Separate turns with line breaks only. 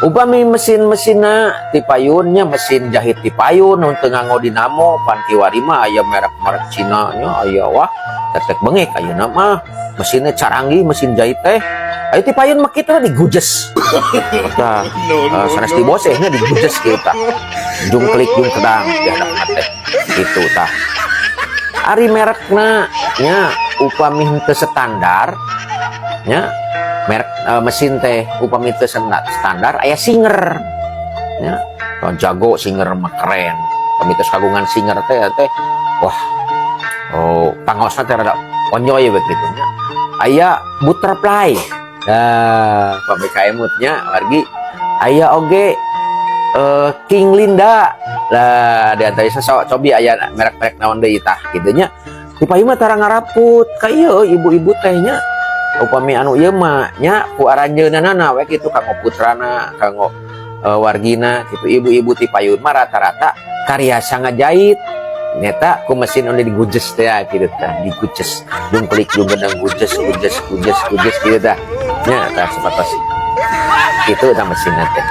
Upami mesin-mesinna ti payunnya mesin jahit ti payun untuk nganggo dinamo pan kiwari mah aya merek-merek Cina nya aya wah tetek bengek ayeuna mah mesinnya caranggih mesin jahit teh ayo ti payun mah kitu digujes tah sanes di bosehnya digujes kitu tah jung klik jung kedang dihadak teh kitu tah ari merekna nya upami henteu standar nya merek mesin teh upami teu standar aya Singer ya jago Singer mah keren upami teu kagungan Singer teh wah pangosna teh rada onyoy we kitu nya aya Butterfly upami kaemut nya wargi aya oge King Linda lah di antara cobi aya merek-merek naon deui tah kitu nya di payung mah tara ngaraput ka ieu ibu-ibu teh nya upami anu ieu mah nya ku aranjeunana we kitu kanggo putrana kanggo wargina kitu ibu-ibu ti payun mah rata-rata karya ngajait nyata ku mesin anu digujes teh kitu tah digujes jeung klik jeung gedang gujes kitu tah nya tah sapatos kitu tah mesinna teh